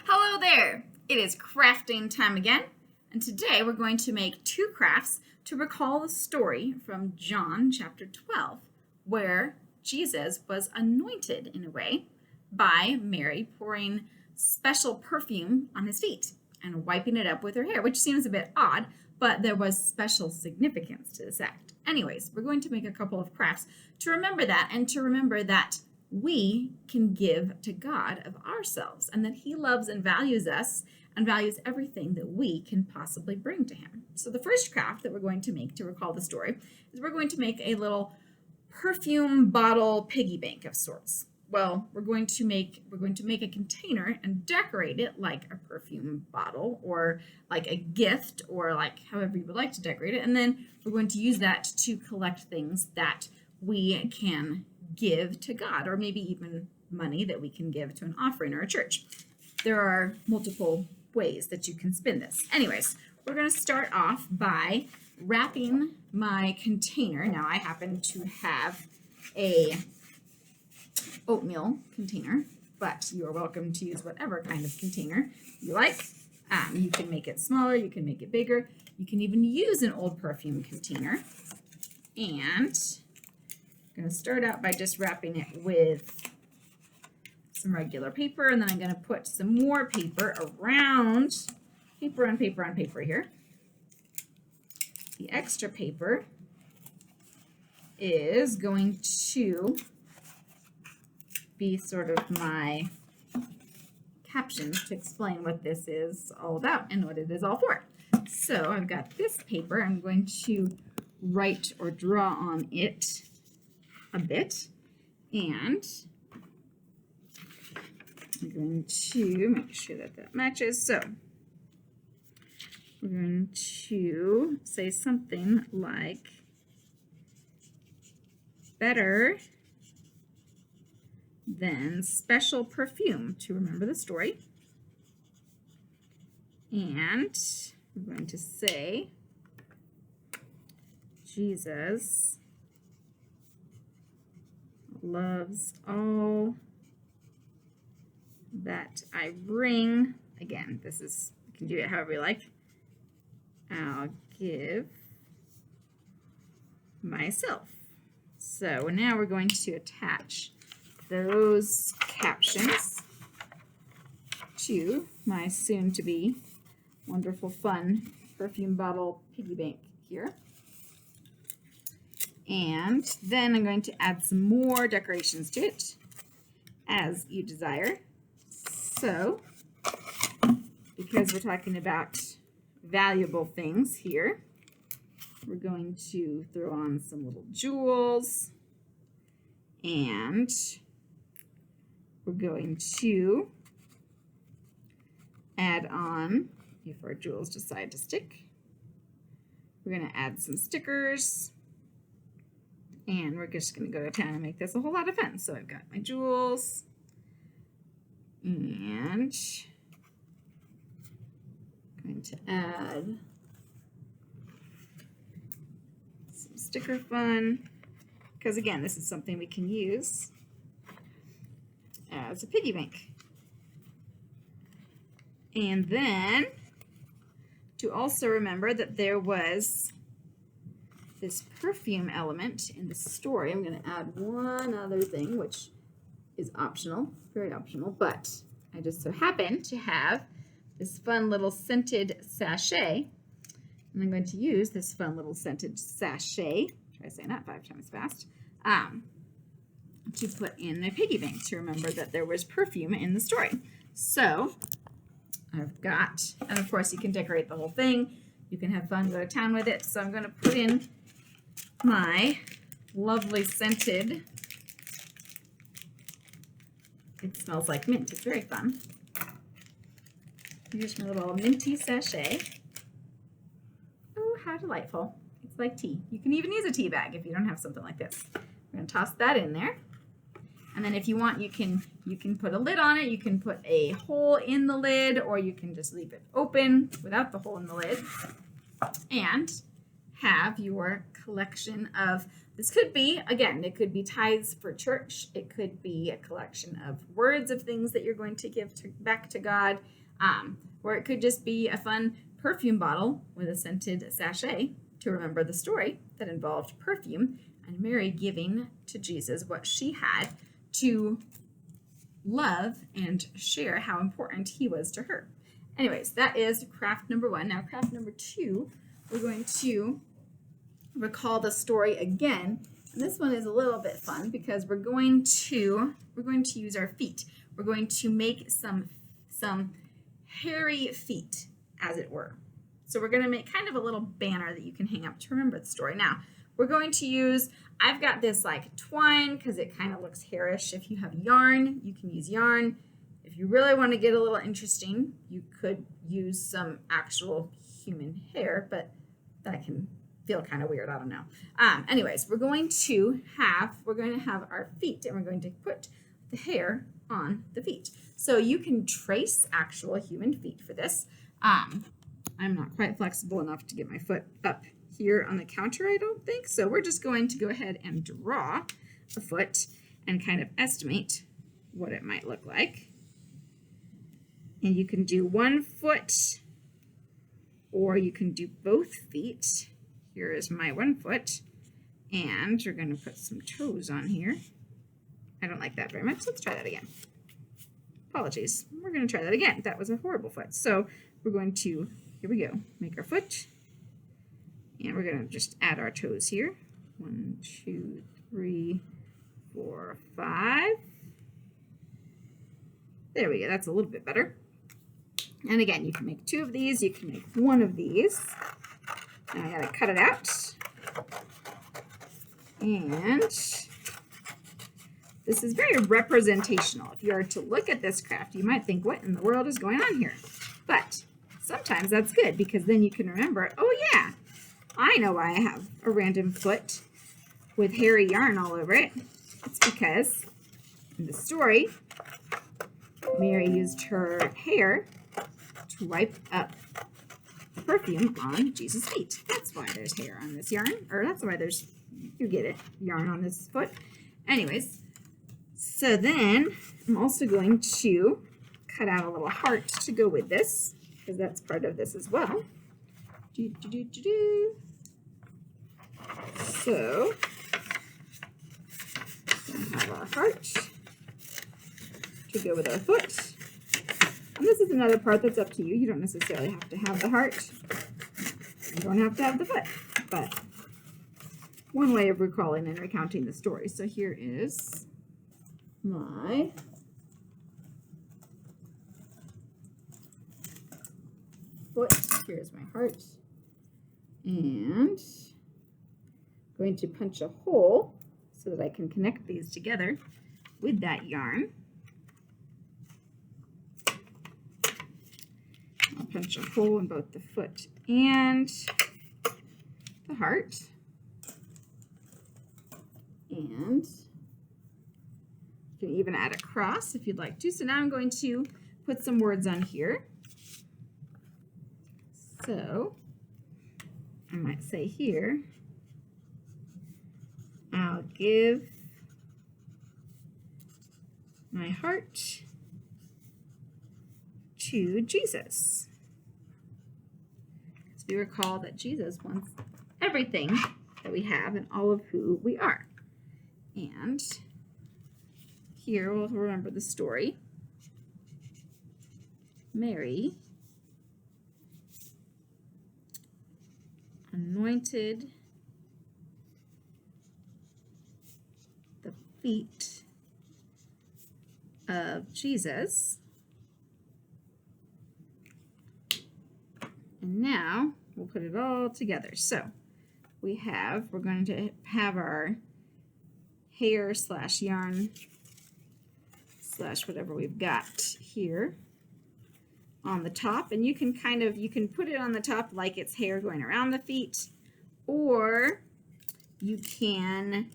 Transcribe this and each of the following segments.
Hello there! It is crafting time again, and today we're going to make two crafts to recall the story from John chapter 12, where Jesus was anointed in a way by Mary pouring special perfume on his feet and wiping it up with her hair, which seems a bit odd, but there was special significance to this act. Anyways, we're going to make a couple of crafts to remember that and to remember that we can give to God of ourselves and that he loves and values us and values everything that we can possibly bring to him. So the first craft that we're going to make to recall the story is we're going to make a little perfume bottle piggy bank of sorts. Well, we're going to make a container and decorate it like a perfume bottle or like a gift or like however you would like to decorate it. And then we're going to use that to collect things that we can give to God, or maybe even money that we can give to an offering or a church. There are multiple ways that you can spin this. Anyways, we're going to start off by wrapping my container. Now I happen to have a oatmeal container, but you are welcome to use whatever kind of container you like. You can make it smaller, you can make it bigger, you can even use an old perfume container. And I'm going to start out by just wrapping it with some regular paper, and then I'm going to put some more paper around, paper on paper on paper here. The extra paper is going to be sort of my caption to explain what this is all about and what it is all for. So I've got this paper. I'm going to write or draw on it a bit, and I'm going to make sure that that matches. So we're going to say something like better than special perfume to remember the story. And we're going to say Jesus loves all that I bring. Again, this is, you can do it however you like. I'll give myself. So now we're going to attach those captions to my soon-to-be wonderful, fun perfume bottle piggy bank here. And then I'm going to add some more decorations to it as you desire. So, because we're talking about valuable things here, we're going to throw on some little jewels, and we're going to add on, if our jewels decide to stick, we're going to add some stickers. And we're just going to go to town and make this a whole lot of fun. So I've got my jewels, and I'm going to add some sticker fun, because again, this is something we can use as a piggy bank. And then to also remember that there was this perfume element in the story, I'm going to add one other thing, which is optional, very optional, but I just so happen to have this fun little scented sachet, and I'm going to use this fun little scented sachet, try saying that 5 times fast, to put in my piggy bank to remember that there was perfume in the story. So I've got, and of course you can decorate the whole thing, you can have fun, go to town with it, so I'm going to put in my lovely scented, it smells like mint, it's very fun. Here's my little minty sachet. Oh, how delightful. It's like tea. You can even use a tea bag if you don't have something like this. We're going to toss that in there. And then if you want, you can put a lid on it, you can put a hole in the lid, or you can just leave it open without the hole in the lid. And have your collection of This could be, again, it could be tithes for church. It could be a collection of words of things that you're going to give back to God. Or it could just be a fun perfume bottle with a scented sachet to remember the story that involved perfume and Mary giving to Jesus what she had to love and share how important he was to her. Anyways, that is craft number 1. Now, craft number 2, we're going to recall the story again. And this one is a little bit fun because we're going to use our feet. We're going to make some hairy feet, as it were. So we're going to make kind of a little banner that you can hang up to remember the story. Now, we're going to use, I've got this like twine because it kind of looks hairish. If you have yarn, you can use yarn. If you really want to get a little interesting, you could use some actual human hair, but that can feel kind of weird. I don't know. Anyways, we're going to have our feet, and we're going to put the hair on the feet. So you can trace actual human feet for this. I'm not quite flexible enough to get my foot up here on the counter, I don't think. So we're just going to go ahead and draw a foot and kind of estimate what it might look like. And you can do one foot, or you can do both feet. Here is my one foot, and we're going to put some toes on here. I don't like that very much. Let's try that again. Apologies. We're going to try that again. That was a horrible foot. So we're going to, here we go, make our foot, and we're going to just add our toes here. 1, 2, 3, 4, 5. There we go. That's a little bit better. And again, you can make 2 of these. You can make 1 of these. Now I got to cut it out. And this is very representational. If you are to look at this craft, you might think, what in the world is going on here? But sometimes that's good because then you can remember, oh yeah, I know why I have a random foot with hairy yarn all over it. It's because in the story, Mary used her hair to wipe up the perfume on Jesus' feet. That's why there's hair on this yarn, or that's why there's, you get it, yarn on this foot. Anyways, so then I'm also going to cut out a little heart to go with this, because that's part of this as well. So, we have our heart to go with our foot. And this is another part that's up to you. You don't necessarily have to have the heart. You don't have to have the foot. But one way of recalling and recounting the story. So here is my foot. Here's my heart. And I'm going to punch a hole so that I can connect these together with that yarn. I'll punch a hole in both the foot and the heart. And you can even add a cross if you'd like to. So now I'm going to put some words on here. So I might say here, I'll give my heart to Jesus. So we recall that Jesus wants everything that we have and all of who we are. And here we'll remember the story. Mary anointed the feet of Jesus. And now we'll put it all together. So we're going to have our hair / yarn / whatever we've got here on the top, and you can put it on the top like it's hair going around the feet, or you can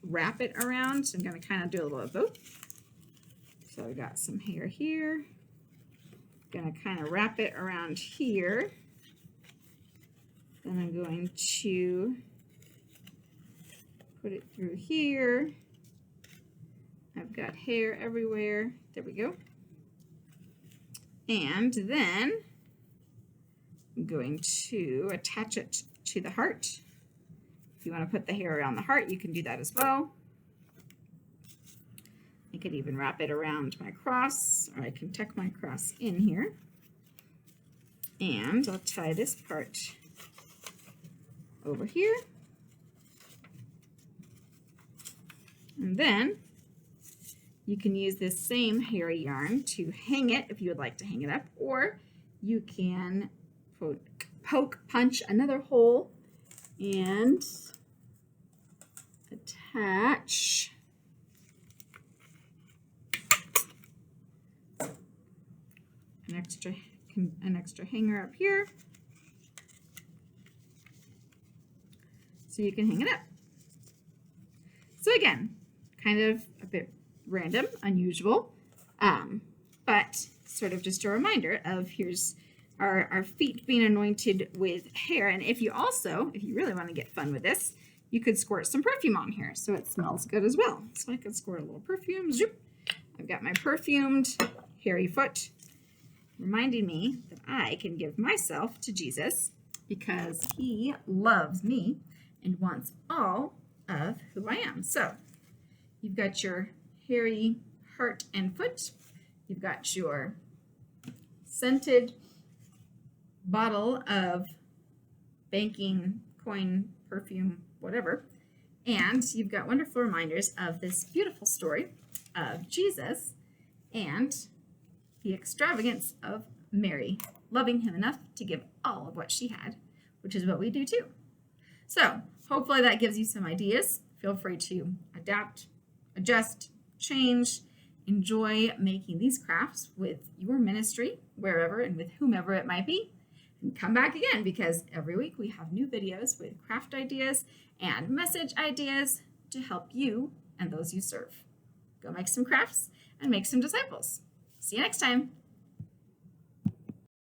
wrap it around. So I'm going to kind of do a little of both. So we got some hair here. Going to kind of wrap it around here. Then I'm going to put it through here. I've got hair everywhere. There we go. And then I'm going to attach it to the heart. If you want to put the hair around the heart, you can do that as well. I could even wrap it around my cross, or I can tuck my cross in here. And I'll tie this part over here. And then you can use this same hairy yarn to hang it if you would like to hang it up, or you can punch another hole and attach an extra hanger up here so you can hang it up. So again, kind of a bit random, unusual, but sort of just a reminder of here's our feet being anointed with hair. And if you really want to get fun with this, you could squirt some perfume on here so it smells good as well. So I could squirt a little perfume. Zoop. I've got my perfumed hairy foot, reminding me that I can give myself to Jesus because he loves me and wants all of who I am. So you've got your hairy heart and foot. You've got your scented bottle of banking coin, perfume, whatever. And you've got wonderful reminders of this beautiful story of Jesus and the extravagance of Mary, loving him enough to give all of what she had, which is what we do too. So hopefully that gives you some ideas. Feel free to adapt, adjust, change, enjoy making these crafts with your ministry, wherever and with whomever it might be. And come back again, because every week we have new videos with craft ideas and message ideas to help you and those you serve. Go make some crafts and make some disciples. See you next time.